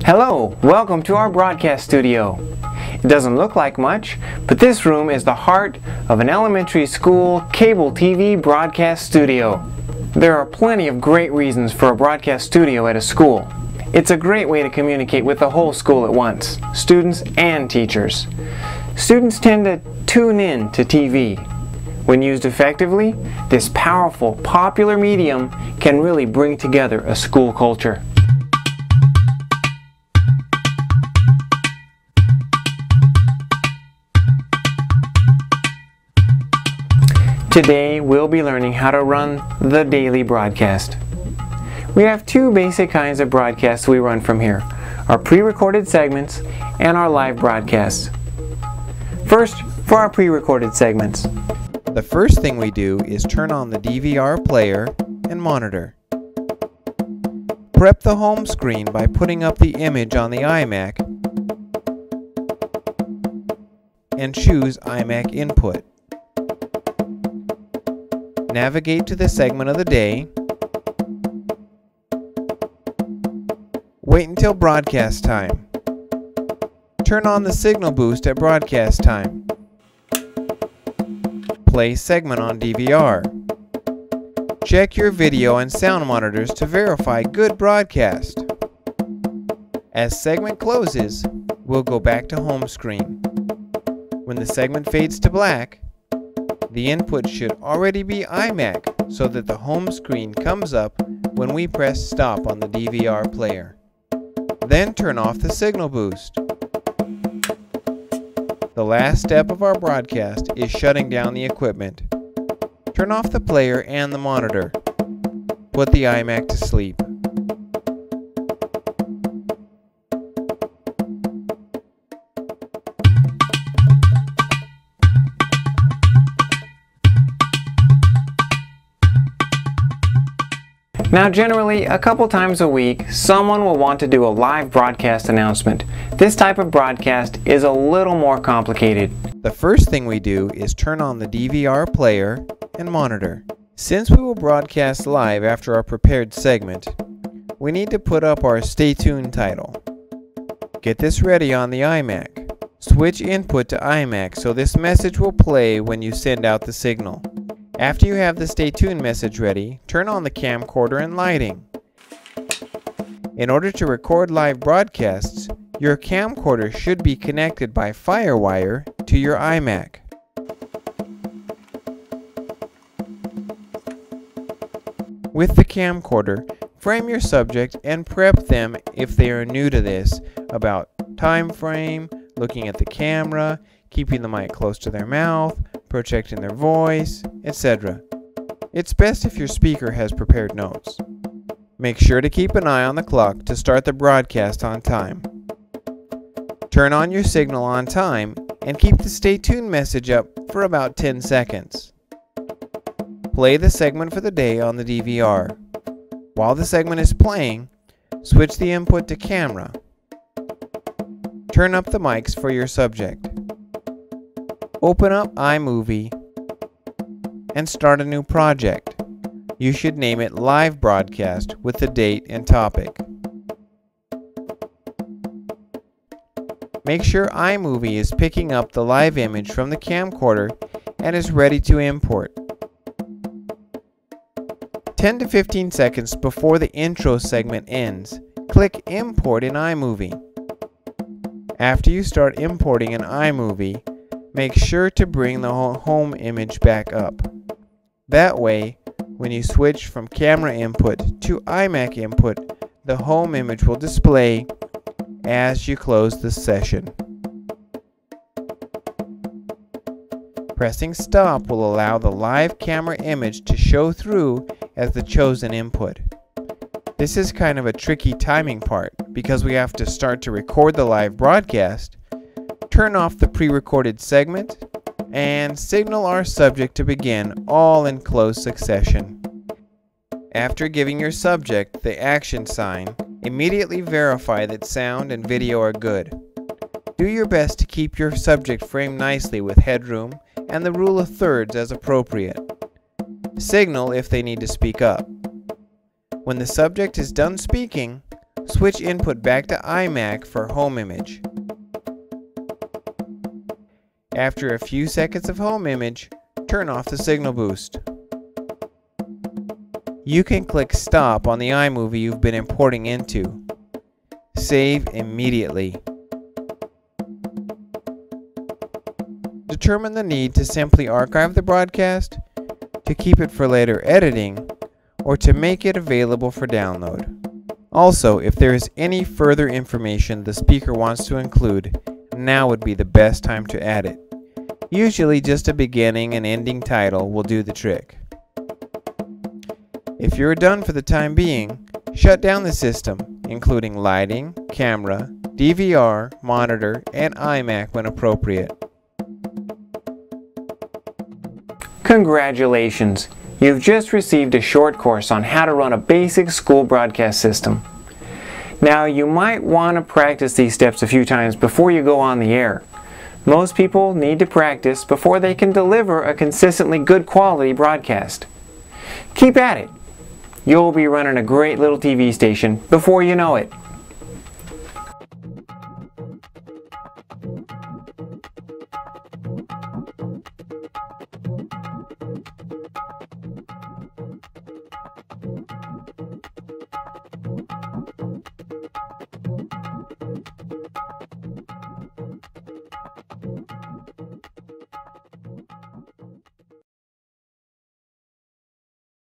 Hello, welcome to our broadcast studio. It doesn't look like much, but this room is the heart of an elementary school cable TV broadcast studio. There are plenty of great reasons for a broadcast studio at a school. It's a great way to communicate with the whole school at once, students and teachers. Students tend to tune in to TV. When used effectively, this powerful, popular medium can really bring together a school culture. Today we'll be learning how to run the daily broadcast. We have two basic kinds of broadcasts we run from here, our pre-recorded segments and our live broadcasts. First, for our pre-recorded segments. The first thing we do is turn on the DVR player and monitor. Prep the home screen by putting up the image on the iMac and choose iMac input. Navigate to the segment of the day. Wait until broadcast time. Turn on the signal boost at broadcast time. Play segment on DVR. Check your video and sound monitors to verify good broadcast. As segment closes, we'll go back to home screen. When the segment fades to black, the input should already be iMac so that the home screen comes up when we press stop on the DVR player. Then turn off the signal boost. The last step of our broadcast is shutting down the equipment. Turn off the player and the monitor. Put the iMac to sleep. Now generally, a couple times a week, someone will want to do a live broadcast announcement. This type of broadcast is a little more complicated. The first thing we do is turn on the DVR player and monitor. Since we will broadcast live after our prepared segment, we need to put up our Stay Tuned title. Get this ready on the iMac. Switch input to iMac so this message will play when you send out the signal. After you have the Stay Tuned message ready, turn on the camcorder and lighting. In order to record live broadcasts, your camcorder should be connected by FireWire to your iMac. With the camcorder, frame your subject and prep them if they are new to this about time frame, looking at the camera, keeping the mic close to their mouth, protecting their voice, etc. It's best if your speaker has prepared notes. Make sure to keep an eye on the clock to start the broadcast on time. Turn on your signal on time and keep the Stay Tuned message up for about 10 seconds. Play the segment for the day on the DVR. While the segment is playing, switch the input to camera. Turn up the mics for your subject. Open up iMovie and start a new project. You should name it Live Broadcast with the date and topic. Make sure iMovie is picking up the live image from the camcorder and is ready to import. 10 to 15 seconds before the intro segment ends, click Import in iMovie. After you start importing in iMovie, make sure to bring the home image back up. That way, when you switch from camera input to iMac input, the home image will display as you close the session. Pressing stop will allow the live camera image to show through as the chosen input. This is kind of a tricky timing part because we have to start to record the live broadcast, turn off the pre-recorded segment, and signal our subject to begin all in close succession. After giving your subject the action sign, immediately verify that sound and video are good. Do your best to keep your subject framed nicely with headroom and the rule of thirds as appropriate. Signal if they need to speak up. When the subject is done speaking, switch input back to iMac for home image. After a few seconds of home image, turn off the signal boost. You can click Stop on the iMovie you've been importing into. Save immediately. Determine the need to simply archive the broadcast, to keep it for later editing, or to make it available for download. Also, if there is any further information the speaker wants to include, now would be the best time to add it. Usually just a beginning and ending title will do the trick. If you're done for the time being, shut down the system, including lighting, camera, DVR, monitor, and iMac when appropriate. Congratulations! You've just received a short course on how to run a basic school broadcast system. Now, you might want to practice these steps a few times before you go on the air. Most people need to practice before they can deliver a consistently good quality broadcast. Keep at it. You'll be running a great little TV station before you know it.